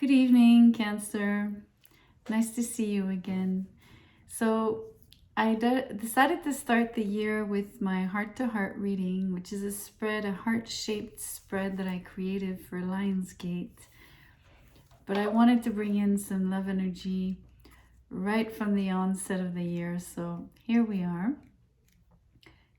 Good evening, Cancer. Nice to see you again. So, I decided to start the year with my heart to heart reading, which is a spread, a heart shaped spread that I created for Lionsgate. But I wanted to bring in some love energy right from the onset of the year. So, here we are.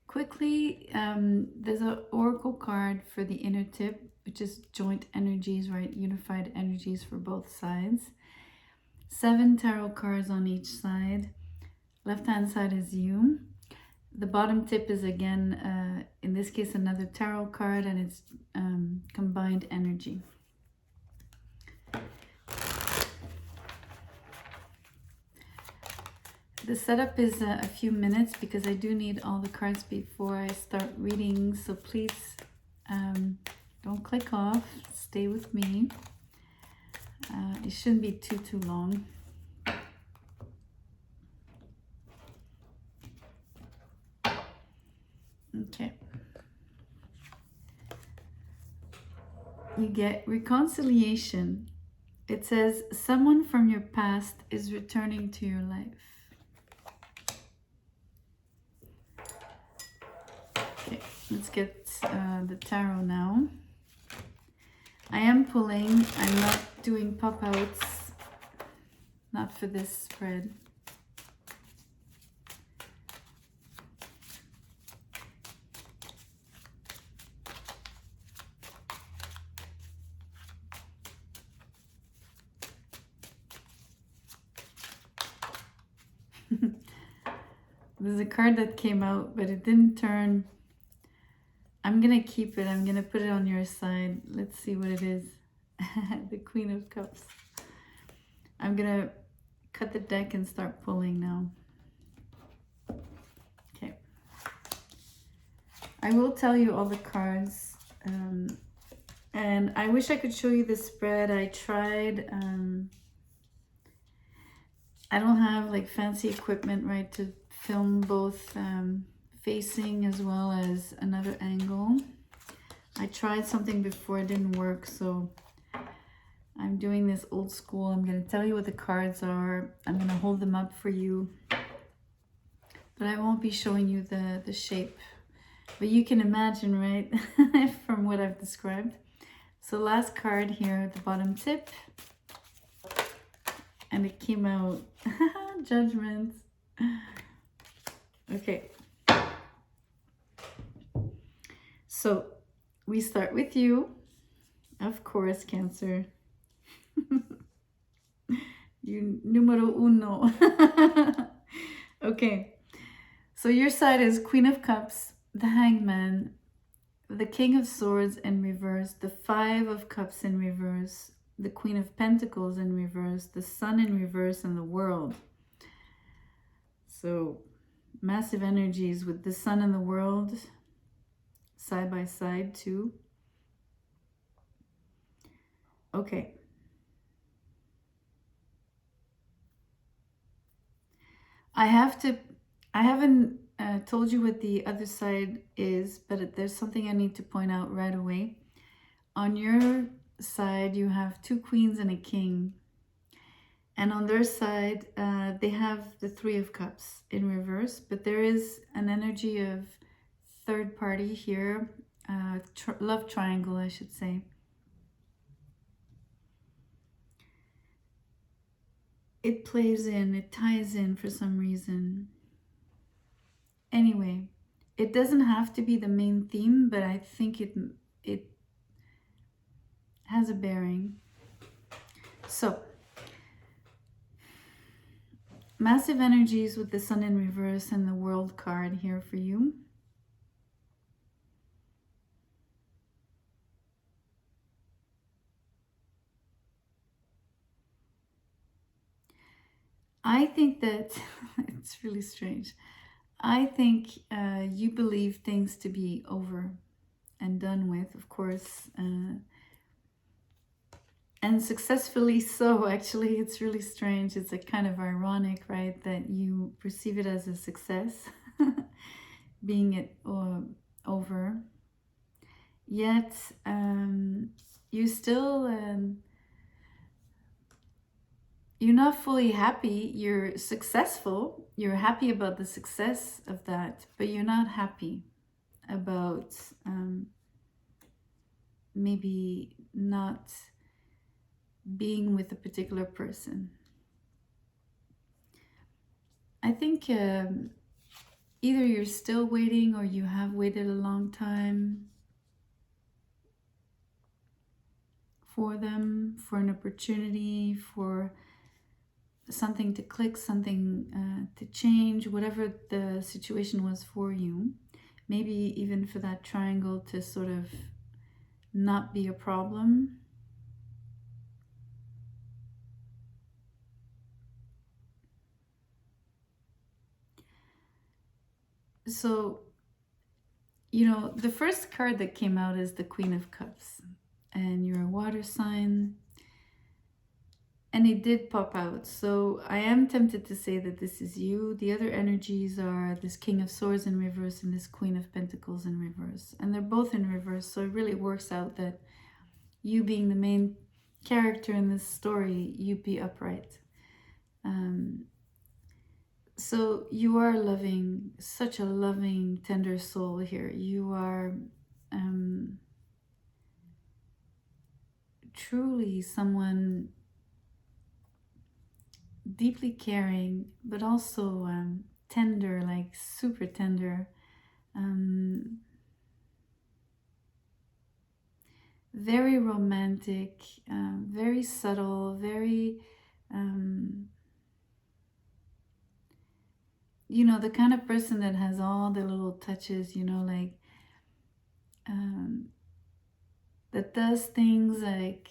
Quickly, there's an oracle card for the inner tip, which is joint energies, right? Unified energies for both sides. 7 tarot cards on each side. Left hand side is you. The bottom tip is again, in this case, another tarot card, and it's combined energy. The setup is a few minutes because I do need all the cards before I start reading, so please don't click off, stay with me. It shouldn't be too long. Okay. You get reconciliation. It says someone from your past is returning to your life. Okay, let's get the tarot now. I am pulling, I'm not doing pop-outs, not for this spread. There's a card that came out, but it didn't turn. I'm gonna keep it. I'm gonna put it on your side. Let's see what it is. The Queen of Cups. I'm gonna cut the deck and start pulling now. Okay. I will tell you all the cards. And I wish I could show you the spread. I tried. I don't have like fancy equipment, right, to film both facing as well as another angle. I tried something before, it didn't work, so I'm doing this old school. I'm going to tell you what the cards are. I'm going to hold them up for you, but I won't be showing you the shape. But you can imagine, right, from what I've described. So last card here at the bottom tip, and it came out Judgment. Okay. So we start with you, of course, Cancer. You numero uno. Okay. So your side is Queen of Cups, the Hangman, the King of Swords in reverse, the 5 of Cups in reverse, the Queen of Pentacles in reverse, the Sun in reverse, and the World. So massive energies with the Sun and the World side by side too. Okay. I haven't told you what the other side is, but there's something I need to point out right away. On your side, you have 2 queens and a king. And on their side, they have the 3 of Cups in reverse, but there is an energy of third party here, love triangle, I should say. It plays in, it ties in for some reason. Anyway, it doesn't have to be the main theme, but I think it has a bearing. So, massive energies with the Sun in reverse and the World card here for you. I think that it's really strange. I think you believe things to be over and done with, of course, and successfully so. Actually, it's really strange. It's a kind of ironic, right, that you perceive it as a success, being it over. Yet you still you're not fully happy. You're successful. You're happy about the success of that, but you're not happy about maybe not being with a particular person. I think either you're still waiting or you have waited a long time for them, for an opportunity, for something to click, something to change, whatever the situation was for you. Maybe even for that triangle to sort of not be a problem. So, you know, the first card that came out is the Queen of Cups, and you're a water sign, and it did pop out. So I am tempted to say that this is you. The other energies are this King of Swords in reverse and this Queen of Pentacles in reverse, and they're both in reverse. So it really works out that you being the main character in this story, you be upright. So you are loving, such a loving, tender soul here. You are truly someone deeply caring, but also tender, like super tender. Very romantic, very subtle, very, you know, the kind of person that has all the little touches, you know, like that does things like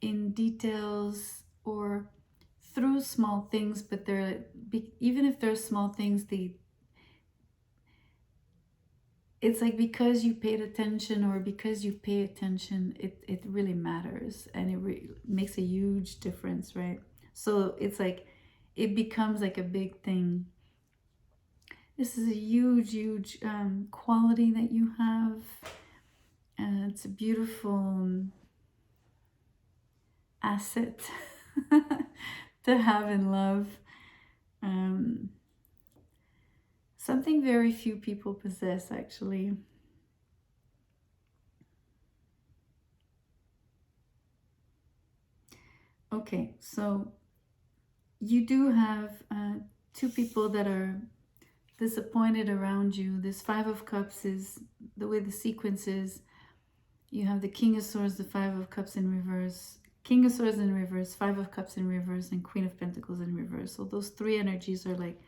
in details or through small things, but they're, even if they're small things, it's like because you paid attention or because you pay attention, it really matters, and it makes a huge difference, right? So it's like it becomes like a big thing. This is a huge quality that you have. It's a beautiful asset to have in love. Something very few people possess, actually. Okay, so you do have two people that are disappointed around you. This Five of Cups is the way the sequence is. You have the King of Swords, the Five of Cups in reverse, King of Swords in reverse, Five of Cups in reverse, and Queen of Pentacles in reverse. So those three energies are like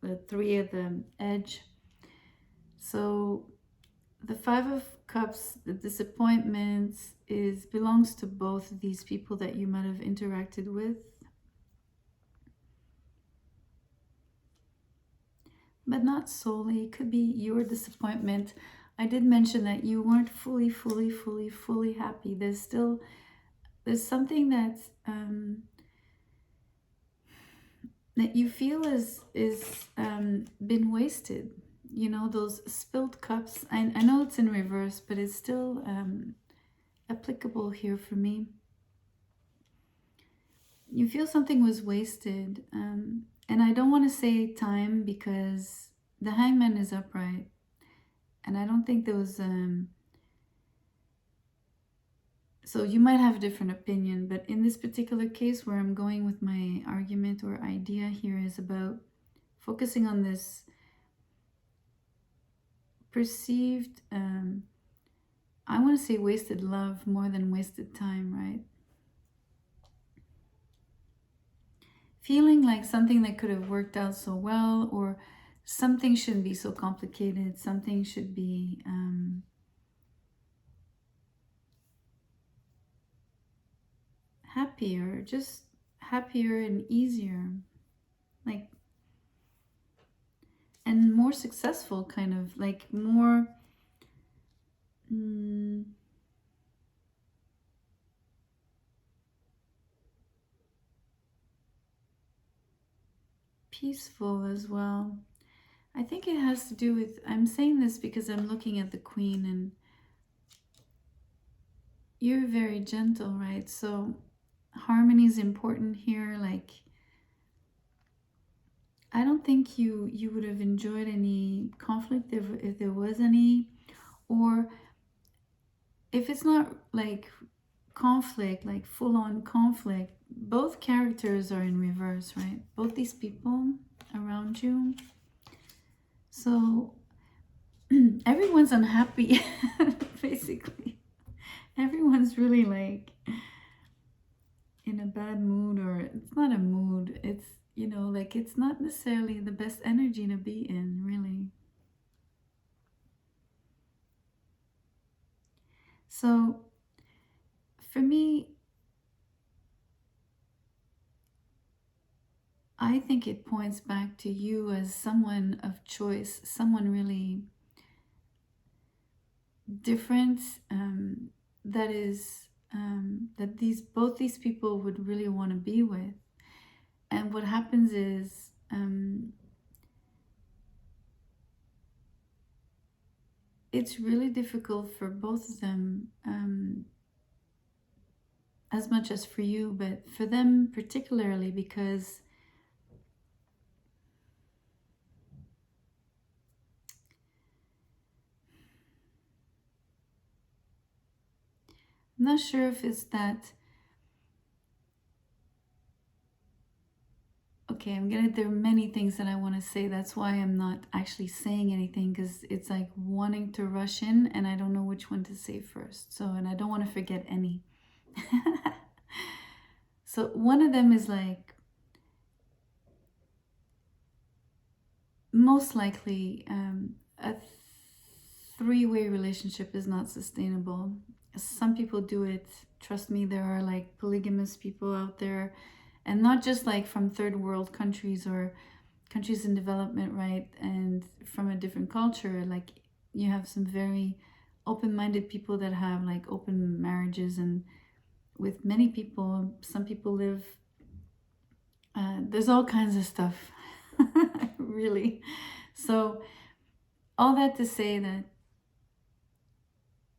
the three at the edge. So the Five of Cups, the disappointment, belongs to both of these people that you might have interacted with. But not solely. It could be your disappointment. I did mention that you weren't fully happy. There's something that's that you feel is been wasted. You know, those spilled cups. I know it's in reverse, but it's still applicable here for me. You feel something was wasted. And I don't want to say time because the Hangman is upright. And I don't think there was... so you might have a different opinion, but in this particular case where I'm going with my argument or idea here is about focusing on this perceived, I want to say wasted love more than wasted time, right? Feeling like something that could have worked out so well, or something shouldn't be so complicated, something should be happier, just happier and easier, like, and more successful, kind of like more peaceful as well. I think it has to do with, I'm saying this because I'm looking at the Queen and you're very gentle, right? So harmony is important here. Like, I don't think you would have enjoyed any conflict if there was any, or if it's not like conflict, like full on conflict. Both characters are in reverse, right? Both these people around you. So everyone's unhappy, basically. Everyone's really like in a bad mood, or it's not a mood, it's, you know, like it's not necessarily the best energy to be in, really. So for me, I think it points back to you as someone of choice, someone really different, that is, that both these people would really want to be with. And what happens is, it's really difficult for both of them, as much as for you, but for them particularly, because I'm not sure if it's that. Okay, there are many things that I want to say. That's why I'm not actually saying anything, because it's like wanting to rush in and I don't know which one to say first. So, and I don't want to forget any. So one of them is like, most likely, a three-way relationship is not sustainable. Some people do it. Trust me, there are like polygamous people out there, and not just like from third world countries or countries in development, right? And from a different culture, like you have some very open-minded people that have like open marriages, and with many people, some people live, there's all kinds of stuff. Really. So all that to say that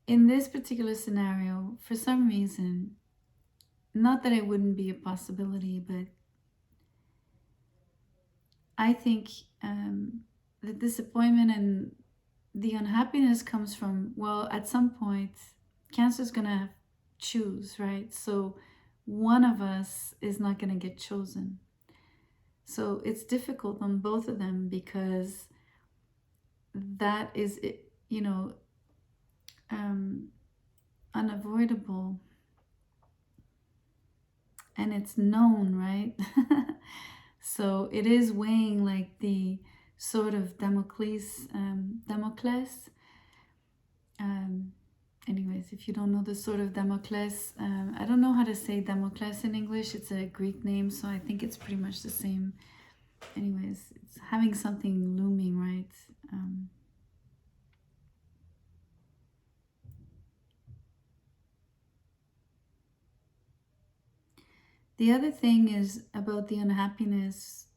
in this particular scenario, for some reason, not that it wouldn't be a possibility, but I think, the disappointment and the unhappiness comes from, well, at some point, Cancer's gonna choose, right? So one of us is not gonna get chosen. So it's difficult on both of them, because that is, you know, unavoidable, and it's known, right? So it is weighing like the sort of Damocles. Anyways, if you don't know the sword of Damocles, I don't know how to say Damocles in English. It's a Greek name, so I think it's pretty much the same. Anyways, it's having something looming, right? The other thing is about the unhappiness.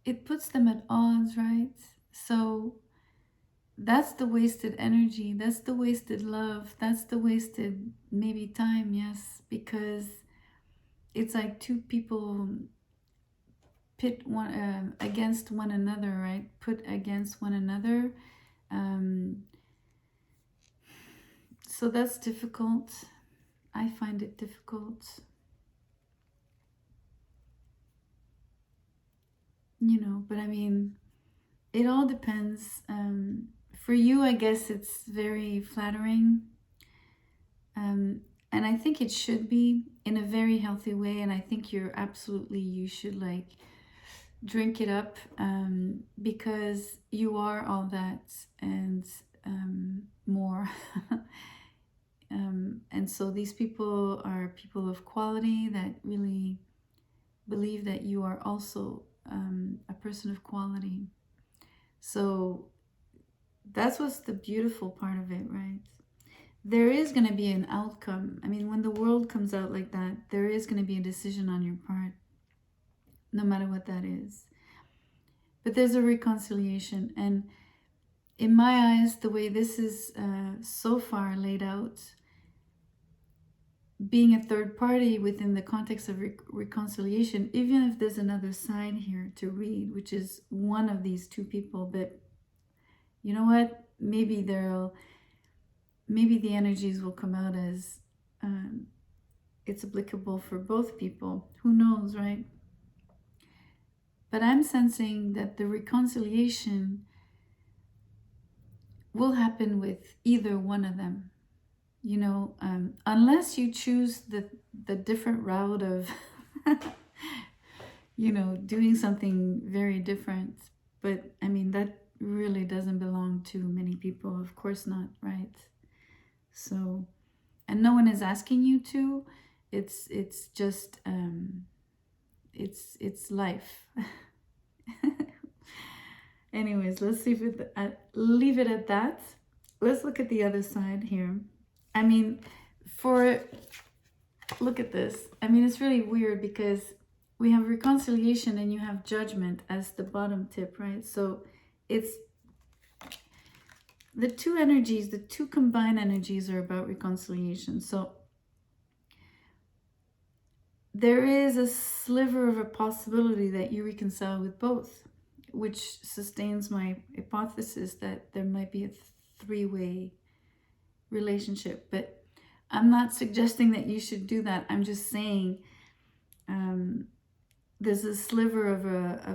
It puts them at odds, right? So that's the wasted energy. That's the wasted love. That's the wasted maybe time, yes, because it's like two people pit one, against one another, right? Put against one another. So that's difficult. I find it difficult. You know, but I mean, it all depends. For you, I guess it's very flattering. And I think it should be in a very healthy way. And I think you should like drink it up, because you are all that and more. And so these people are people of quality that really believe that you are also, a person of quality. So that's what's the beautiful part of it, right? There is going to be an outcome. I mean, when the world comes out like that, there is going to be a decision on your part, no matter what that is. but there's a reconciliation. And in my eyes, the way this is so far laid out, being a third party within the context of reconciliation, even if there's another side here to read, which is one of these two people, but you know what? Maybe the energies will come out as it's applicable for both people. Who knows, right? But I'm sensing that the reconciliation will happen with either one of them. You know, unless you choose the different route of, you know, doing something very different. But I mean, that really doesn't belong to many people. Of course not, right? So, and no one is asking you to. It's just it's life. Anyways, let's leave it at that. Let's look at the other side here. I mean, look at this. I mean, it's really weird because we have reconciliation and you have judgment as the bottom tip, right? So it's the two energies, the two combined energies are about reconciliation. So there is a sliver of a possibility that you reconcile with both, which sustains my hypothesis that there might be a three-way relationship. But I'm not suggesting that you should do that. I'm just saying there's a sliver of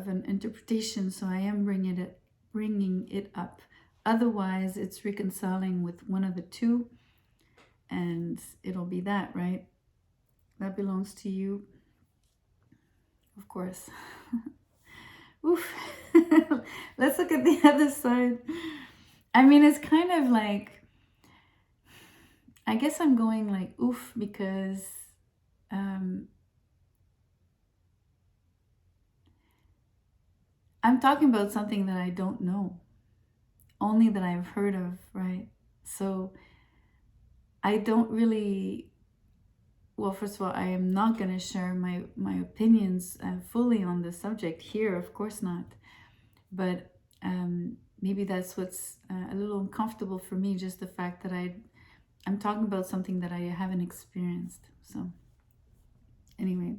an interpretation, so I am bringing it up. Otherwise, it's reconciling with one of the two, and it'll be that, right? That belongs to you, of course. Oof. Let's look at the other side. I mean, it's kind of like, I guess I'm going like oof because I'm talking about something that I don't know, only that I've heard of, right? So I don't really, well, first of all, I am not going to share my opinions fully on the subject here, of course not. But maybe that's what's a little uncomfortable for me, just the fact that I'm talking about something that I haven't experienced. So anyway,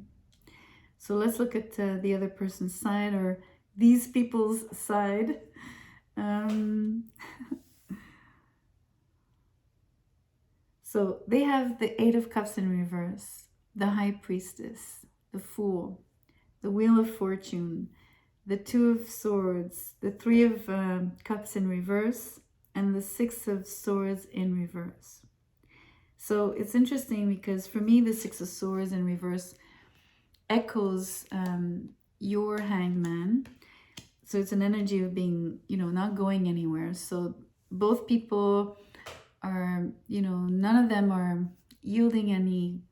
so let's look at the other person's side, or these people's side. So they have the Eight of Cups in reverse, the High Priestess, the Fool, the Wheel of Fortune, the Two of Swords, the Three of Cups in reverse, and the Six of Swords in reverse. So it's interesting because for me, the Six of Swords in reverse echoes your Hangman. So it's an energy of being, you know, not going anywhere. So both people are, you know, none of them are yielding any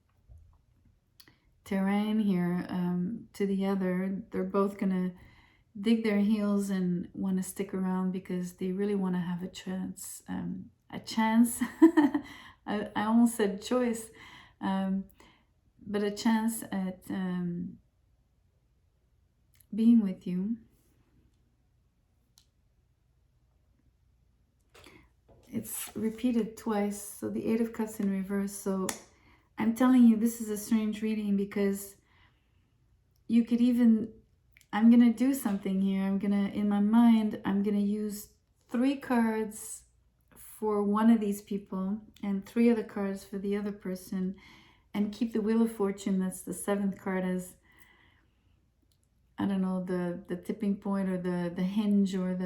terrain here to the other. They're both gonna dig their heels and want to stick around because they really want to have a chance. I almost said choice, but a chance at being with you. It's repeated twice, so the Eight of Cups in reverse. So I'm telling you, this is a strange reading because you could even, I'm going to do something here. In my mind, I'm going to use 3 cards for one of these people and 3 other cards for the other person, and keep the Wheel of Fortune, that's the 7th card, as, I don't know, the tipping point or the hinge, or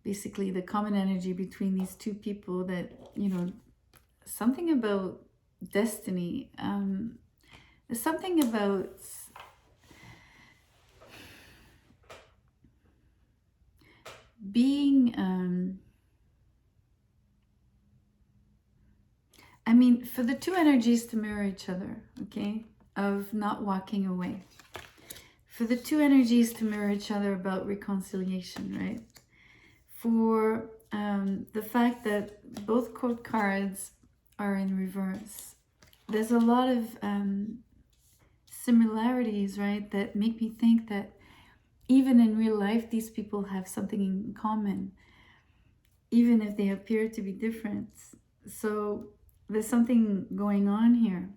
basically the common energy between these two people that, you know, something about destiny. There's something about being, I mean, for the two energies to mirror each other, okay, of not walking away. For the two energies to mirror each other about reconciliation, right? For the fact that both court cards are in reverse. There's a lot of similarities, right, that make me think that even in real life, these people have something in common, even if they appear to be different. So there's something going on here,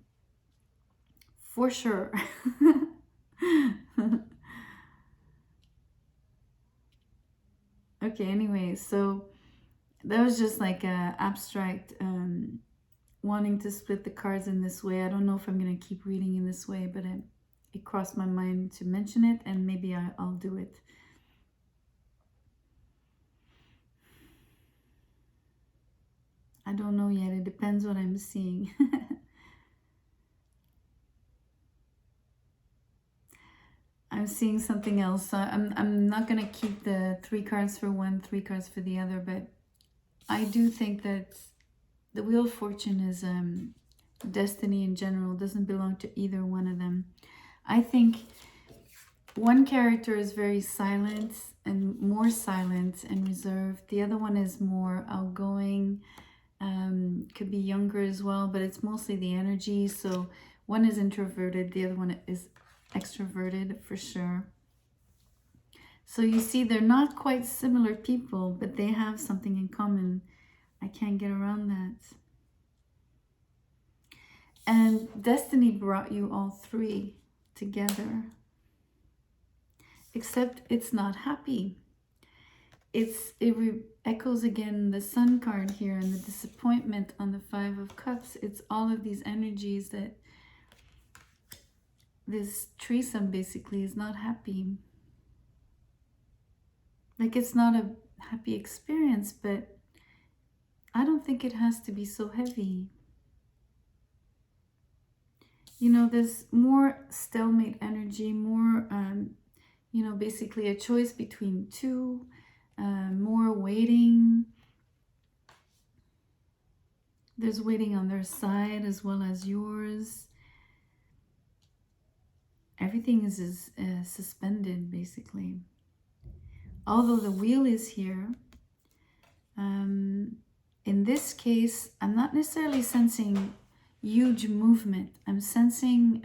for sure. Okay, anyway, so that was just like a abstract wanting to split the cards in this way. I don't know if I'm going to keep reading in this way, but it crossed my mind to mention it, and maybe I'll do it. I don't know yet. It depends what I'm seeing. I'm seeing something else. So I'm not going to keep the 3 cards for one, 3 cards for the other, but I do think that the Wheel of Fortune is destiny in general. Doesn't belong to either one of them. I think one character is very silent and more silent and reserved. The other one is more outgoing, could be younger as well, but it's mostly the energy. So one is introverted, the other one is extroverted for sure. So you see, they're not quite similar people, but they have something in common. I can't get around that. And destiny brought you all 3 together. Except it's not happy. It echoes again the Sun card here and the disappointment on the 5 of Cups. It's all of these energies that this threesome basically is not happy. Like, it's not a happy experience, but I don't think it has to be so heavy. You know, there's more stalemate energy, more, you know, basically a choice between 2, more waiting. There's waiting on their side as well as yours. Everything is suspended, basically. Although the wheel is here, in this case, I'm not necessarily sensing huge movement. I'm sensing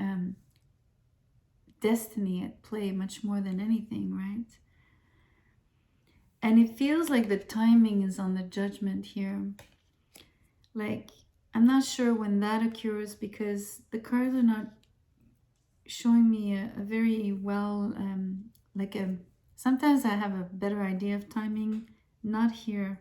destiny at play much more than anything, right? And it feels like the timing is on the Judgment here. Like, I'm not sure when that occurs because the cards are not showing me a very well, sometimes I have a better idea of timing, not here.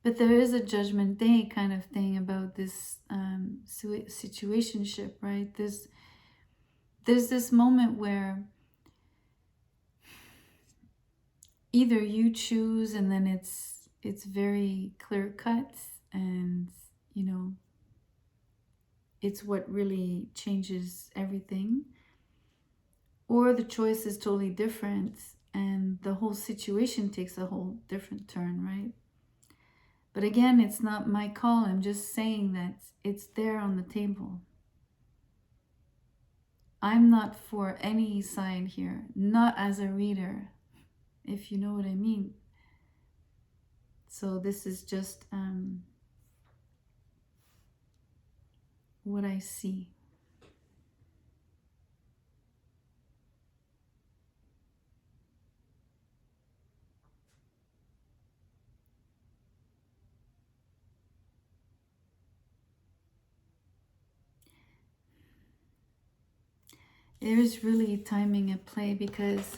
But there is a Judgment Day kind of thing about this situationship, right? There's this moment where either you choose and then it's very clear cut, and you know, it's what really changes everything, or the choice is totally different and the whole situation takes a whole different turn, right? But again, it's not my call. I'm just saying that it's there on the table. I'm not for any side here, not as a reader, if you know what I mean. So this is just what I see. There's really timing at play because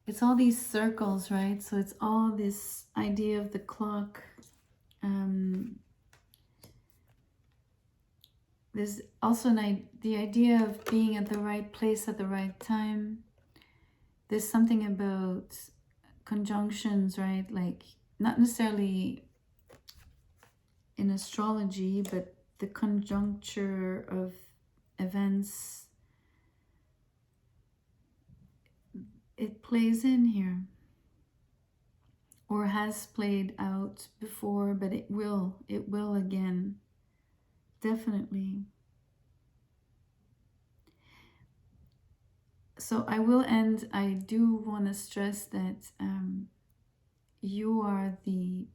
it's all these circles, right? So it's all this idea of the clock. There's also the idea of being at the right place at the right time. There's something about conjunctions, right? Like, not necessarily in astrology, but the conjuncture of events, it plays in here, or has played out before, but it will again, definitely. So I will end. I do want to stress that you are the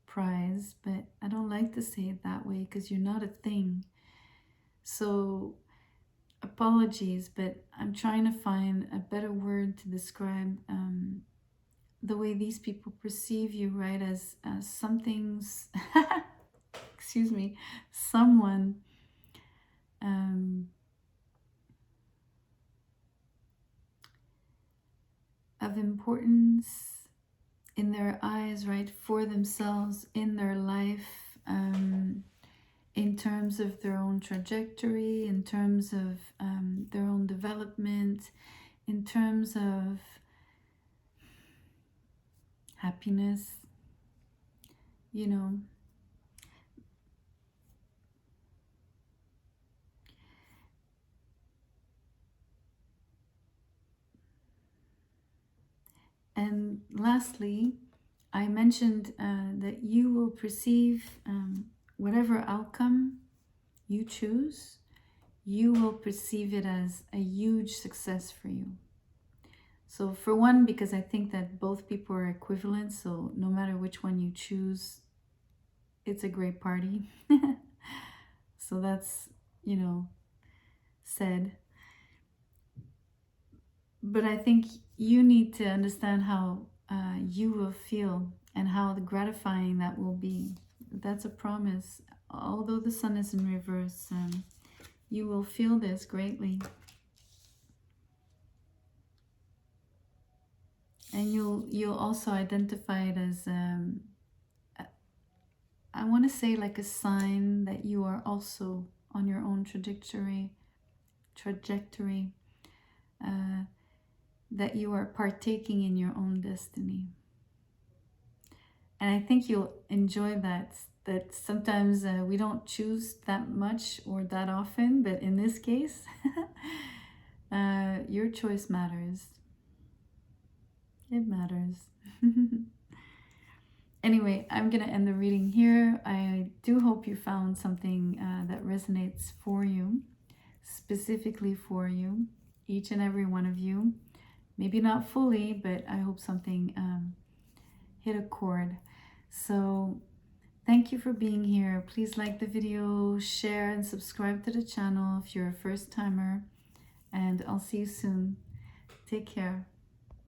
prize, but I don't like to say it that way because you're not a thing. So apologies, but I'm trying to find a better word to describe the way these people perceive you, right? As something's, excuse me, someone of importance in their eyes, right? For themselves, in their life, in terms of their own trajectory, in terms of their own development, in terms of happiness, you know. And lastly, I mentioned that you will perceive whatever outcome you choose, you will perceive it as a huge success for you. So for one, because I think that both people are equivalent, so no matter which one you choose, it's a great party. So that's, you know, said. But I think you need to understand how you will feel and how gratifying that will be. That's a promise. Although the sun is in reverse, you will feel this greatly. And you'll also identify it as, I want to say, like a sign that you are also on your own trajectory, that you are partaking in your own destiny. And I think you'll enjoy that sometimes we don't choose that much or that often, but in this case, your choice matters. It matters. Anyway, I'm going to end the reading here. I do hope you found something that resonates for you, specifically for you, each and every one of you. Maybe not fully, but I hope something hit a chord. So thank you for being here. Please like the video, share, and subscribe to the channel if you're a first timer. And I'll see you soon. Take care.